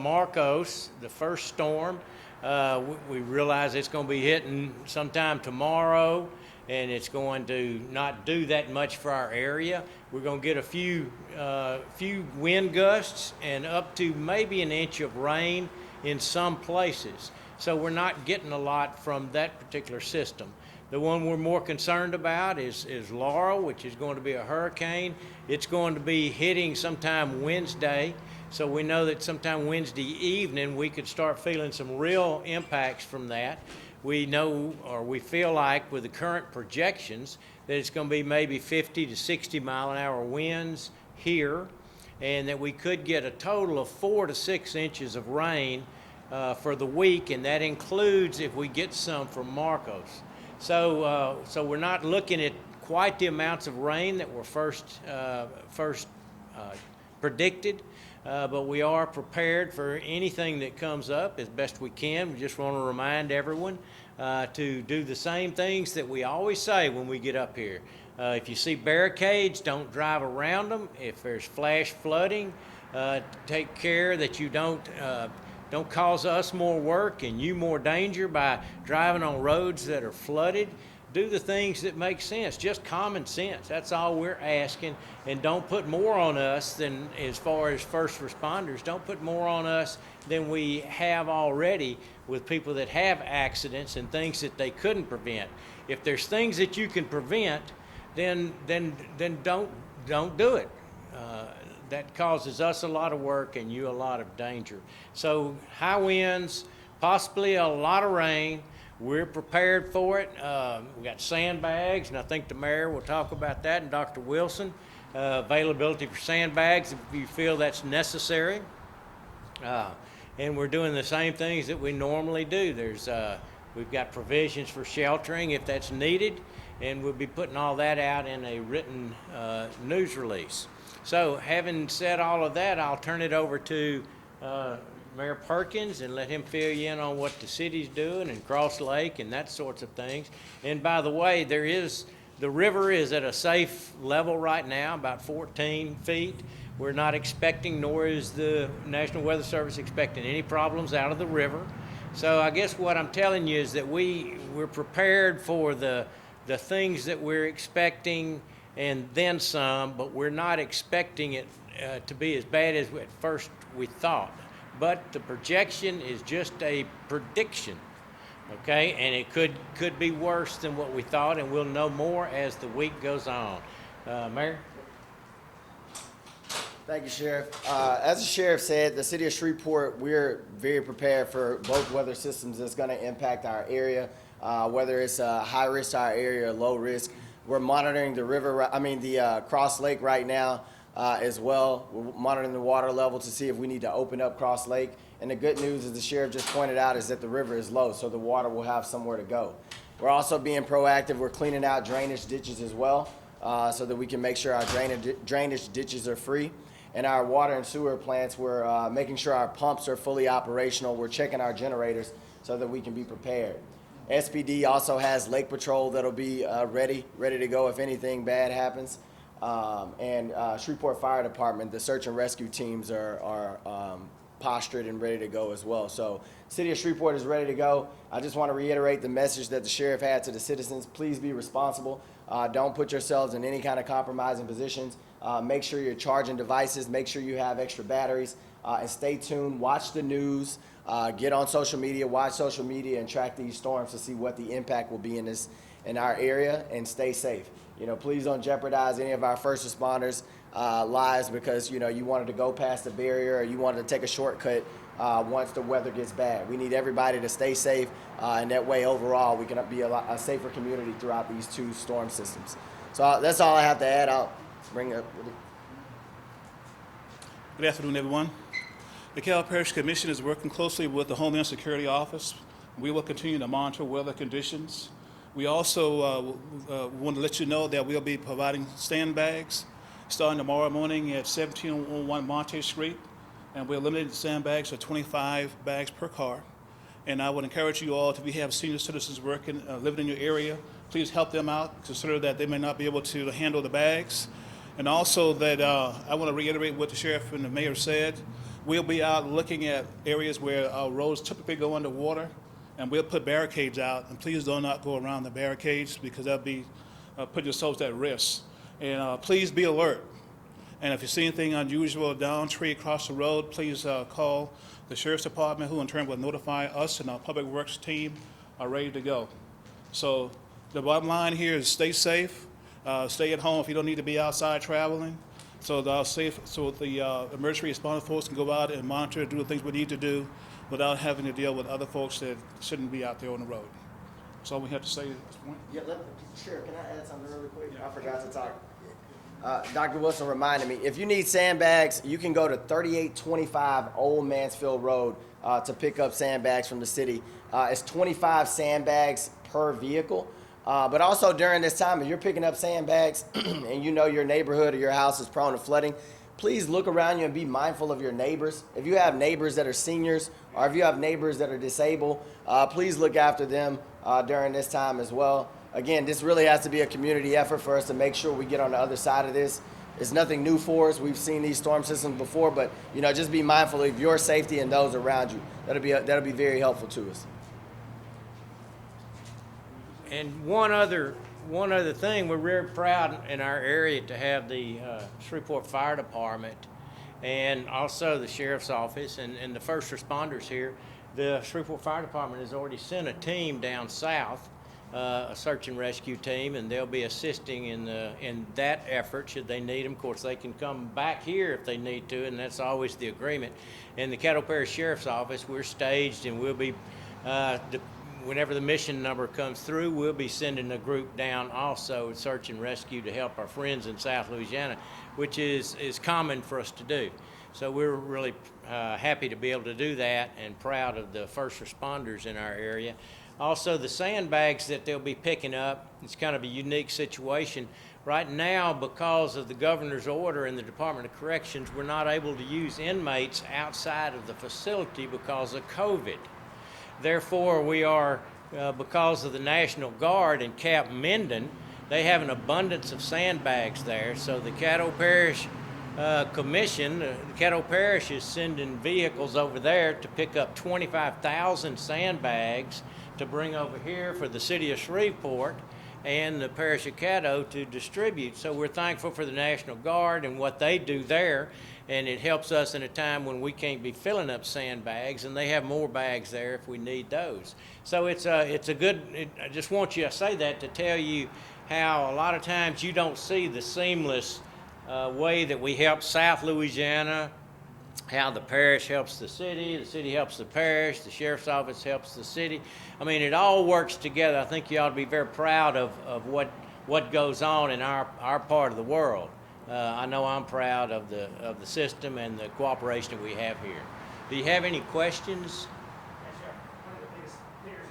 Marcos, the first storm. We realize it's going to be hitting sometime tomorrow, and it's going to not do that much for our area. We're going to get a few wind gusts and up to maybe an inch of rain in some places. So we're not getting a lot from that particular system. The one we're more concerned about is Laurel, which is going to be a hurricane. It's going to be hitting sometime Wednesday. So we know that sometime Wednesday evening we could start feeling some real impacts from that. We know, or we feel like with the current projections, that it's going to be maybe 50 to 60 mile an hour winds here, and that we could get a total of 4 to 6 inches of rain for the week, and that includes if we get some from Marcos. So we're not looking at quite the amounts of rain that were first predicted, but we are prepared for anything that comes up as best we can. We just want to remind everyone to do the same things that we always say when we get up here. If you see barricades, don't drive around them. If there's flash flooding, take care that you don't cause us more work and you more danger by driving on roads that are flooded. Do the things that make sense, just common sense. That's all we're asking. And don't put more on us than, as far as first responders, don't put more on us than we have already with people that have accidents and things that they couldn't prevent. If there's things that you can prevent, then don't do it. That causes us a lot of work and you a lot of danger. So high winds, possibly a lot of rain. We're prepared for it. We got sandbags, and I think the mayor will talk about that, and Dr. Wilson. Availability for sandbags if you feel that's necessary. And we're doing the same things that we normally do. We've got provisions for sheltering if that's needed, and we'll be putting all that out in a written news release. So having said all of that, I'll turn it over to Mayor Perkins and let him fill you in on what the city's doing and Cross Lake and that sorts of things. And by the way, the river is at a safe level right now, about 14 feet. We're not expecting, nor is the National Weather Service expecting any problems out of the river. So I guess what I'm telling you is that we're prepared for the things that we're expecting and then some, but we're not expecting it to be as bad as at first we thought. But the projection is just a prediction, okay? And it could be worse than what we thought, and we'll know more as the week goes on. Mayor? Thank you, Sheriff. As the Sheriff said, the City of Shreveport, we're very prepared for both weather systems that's going to impact our area, whether it's high risk to our area or low risk. We're monitoring the Cross Lake right now as well. We're monitoring the water level to see if we need to open up Cross Lake. And the good news, as the Sheriff just pointed out, is that the river is low, so the water will have somewhere to go. We're also being proactive. We're cleaning out drainage ditches as well, so that we can make sure our drainage ditches are free. And our water and sewer plants, we're making sure our pumps are fully operational. We're checking our generators so that we can be prepared. SPD also has lake patrol that'll be ready to go if anything bad happens. And Shreveport Fire Department, the search and rescue teams are postured and ready to go as well. So City of Shreveport is ready to go. I just want to reiterate the message that the Sheriff had to the citizens. Please be responsible. Don't put yourselves in any kind of compromising positions. Make sure you're charging devices. Make sure you have extra batteries. And stay tuned. Watch the news. Get on social media. Watch social media and track these storms to see what the impact will be in our area, and stay safe. Please don't jeopardize any of our first responders' lives because, you wanted to go past the barrier or you wanted to take a shortcut once the weather gets bad. We need everybody to stay safe, and that way, overall, we can be a safer community throughout these two storm systems. So that's all I have to add. I'll bring it up. Good afternoon, everyone. The Caddo Parish Commission is working closely with the Homeland Security Office. We will continue to monitor weather conditions. We also want to let you know that we'll be providing sandbags starting tomorrow morning at 1701 Monte Street, and we're limiting the sandbags to 25 bags per car. And I would encourage you all, if you have senior citizens living in your area, please help them out. Consider that they may not be able to handle the bags. And also that I want to reiterate what the sheriff and the mayor said. We'll be out looking at areas where our roads typically go underwater, and we'll put barricades out. And please do not go around the barricades because that'll be putting yourselves at risk. And please be alert. And if you see anything unusual down tree across the road, please call the sheriff's department, who in turn will notify us, and our public works team are ready to go. So the bottom line here is stay safe, stay at home if you don't need to be outside traveling. So the emergency response folks can go out and monitor, do the things we need to do without having to deal with other folks that shouldn't be out there on the road. That's all we have to say at this point. Yeah, Sheriff, can I add something really quick? I forgot to talk. Dr. Wilson reminded me, if you need sandbags, you can go to 3825 Old Mansfield Road to pick up sandbags from the city. It's 25 sandbags per vehicle. But also during this time, if you're picking up sandbags and you know your neighborhood or your house is prone to flooding, please look around you and be mindful of your neighbors. If you have neighbors that are seniors or if you have neighbors that are disabled, please look after them during this time as well. Again, this really has to be a community effort for us to make sure we get on the other side of this. It's nothing new for us. We've seen these storm systems before, but just be mindful of your safety and those around you. That'll be very helpful to us. And one other thing, we're very proud in our area to have the Shreveport Fire Department and also the Sheriff's Office and the first responders here. The Shreveport Fire Department has already sent a team down south, a search and rescue team, and they'll be assisting in that effort should they need them. Of course, they can come back here if they need to, and that's always the agreement. In the Caddo Parish Sheriff's Office, we're staged, and we'll be whenever the mission number comes through, we'll be sending a group down also, search and rescue, to help our friends in South Louisiana, which is common for us to do. So we're really happy to be able to do that and proud of the first responders in our area. Also, the sandbags that they'll be picking up, it's kind of a unique situation. Right now, because of the governor's order and the Department of Corrections, we're not able to use inmates outside of the facility because of COVID. Therefore, we are, because of the National Guard and Camp Minden, they have an abundance of sandbags there. So the Caddo Parish Commission, the Caddo Parish is sending vehicles over there to pick up 25,000 sandbags to bring over here for the city of Shreveport and the parish of Caddo to distribute. So we're thankful for the National Guard and what they do there, and it helps us in a time when we can't be filling up sandbags, and they have more bags there if we need those. So it's a good, I just want you to say that to tell you how a lot of times you don't see the seamless way that we help South Louisiana, how the parish helps the city helps the parish, the sheriff's office helps the city. I mean, it all works together. I think you ought to be very proud of what goes on in our part of the world. I know I'm proud of the system and the cooperation that we have here. Do you have any questions? Yes, sir. One of the biggest fears,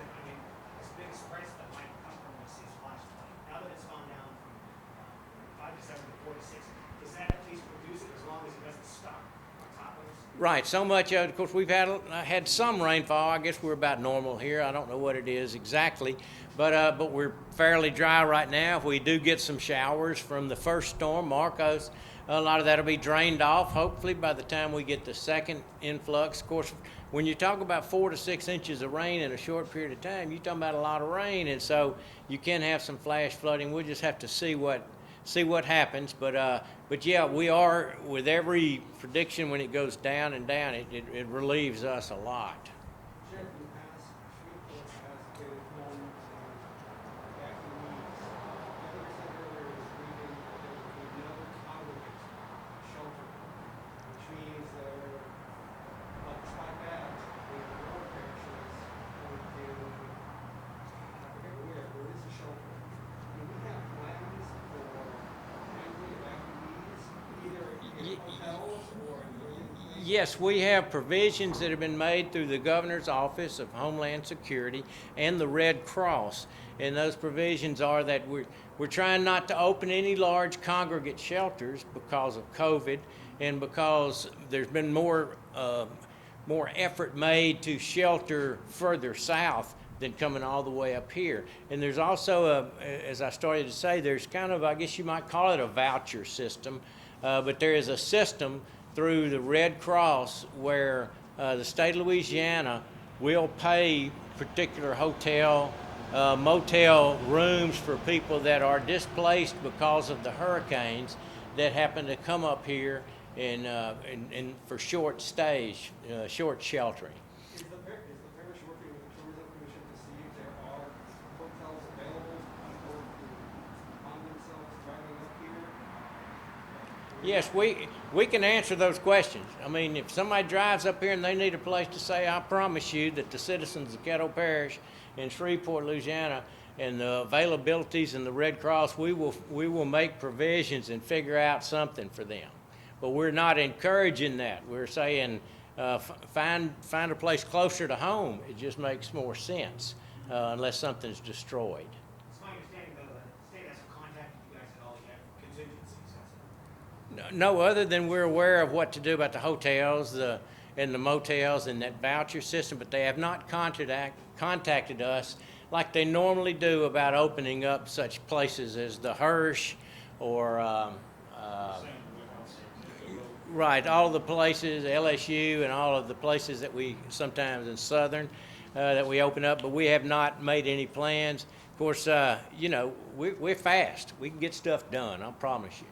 this biggest price that might come from this is flash flooding. Now that it's gone down from 57 to 46, does that at least reduce it as long as it doesn't stop on top of us? Right, so much of course, we've had some rainfall. I guess we're about normal here. I don't know what it is exactly, but we're fairly dry right now. If we do get some showers from the first storm, Marcos, a lot of that'll be drained off, hopefully, by the time we get the second influx. Of course, when you talk about 4 to 6 inches of rain in a short period of time, you're talking about a lot of rain, and so you can have some flash flooding. We'll just have to see what happens. But yeah, we are, with every prediction, when it goes down and down, it relieves us a lot. Sheriff, in the past, Shreveport has been home to evacuees. The other said earlier this weekend that there will be no congregate shelter, which means like despite that, the rural parishes going to, I forget where, there is a shelter. Do we have plans for handling evacuees, either in hotels or in places? Yes, we have provisions that have been made through the Governor's Office of Homeland Security and the Red Cross. And those provisions are that we're trying not to open any large congregate shelters because of COVID and because there's been more effort made to shelter further south than coming all the way up here. And there's also as I started to say, there's kind of, I guess you might call it a voucher system, but there is a system through the Red Cross where the state of Louisiana will pay particular hotel, motel rooms for people that are displaced because of the hurricanes that happen to come up here and for short stays, short sheltering. Is the parish working with the Tourism Commission to see if there are hotels available for people to find themselves driving up here? Yes, we can answer those questions. I mean, if somebody drives up here and they need a place to stay, I promise you that the citizens of Caddo Parish in Shreveport, Louisiana, and the availabilities in the Red Cross, we will make provisions and figure out something for them. But we're not encouraging that. We're saying find a place closer to home. It just makes more sense unless something's destroyed. It's my understanding, though, that the state hasn't contacted you guys at all yet for contingencies, has it? No, other than we're aware of what to do about the hotels and the motels and that voucher system, but they have not contacted us like they normally do about opening up such places as the Hirsch or right, all the places, LSU and all of the places that we sometimes in Southern that we open up, but we have not made any plans. Of course, you know, we're fast. We can get stuff done, I promise you.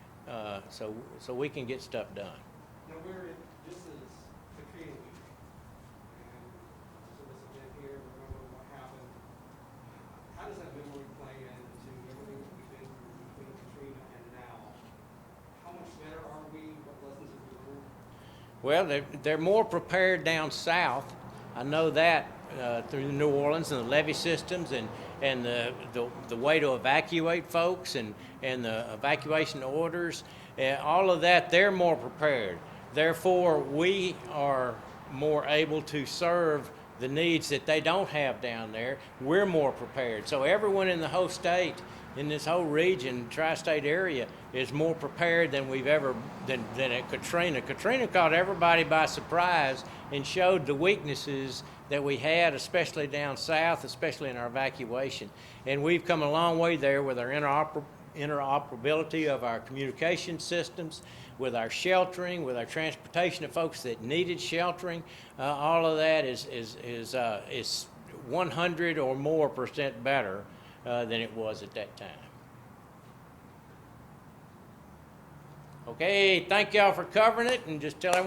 So we can get stuff done. Now, this is Katrina week, and so this event here, remember what happened. How does that memory play into everything that we've been through between Katrina and now? How much better are we? What lessons have we learned? Well, they're more prepared down south. I know that through New Orleans and the levee systems and the way to evacuate folks and the evacuation orders, all of that, they're more prepared. Therefore, we are more able to serve the needs that they don't have down there. We're more prepared. So everyone in the whole state, in this whole region, tri-state area, is more prepared than we've ever, than at Katrina. Katrina caught everybody by surprise and showed the weaknesses that we had, especially down south, especially in our evacuation. And we've come a long way there with our interoperability of our communication systems, with our sheltering, with our transportation of folks that needed sheltering. All of that is 100 or more % better than it was at that time. Okay, thank y'all for covering it, and just tell everyone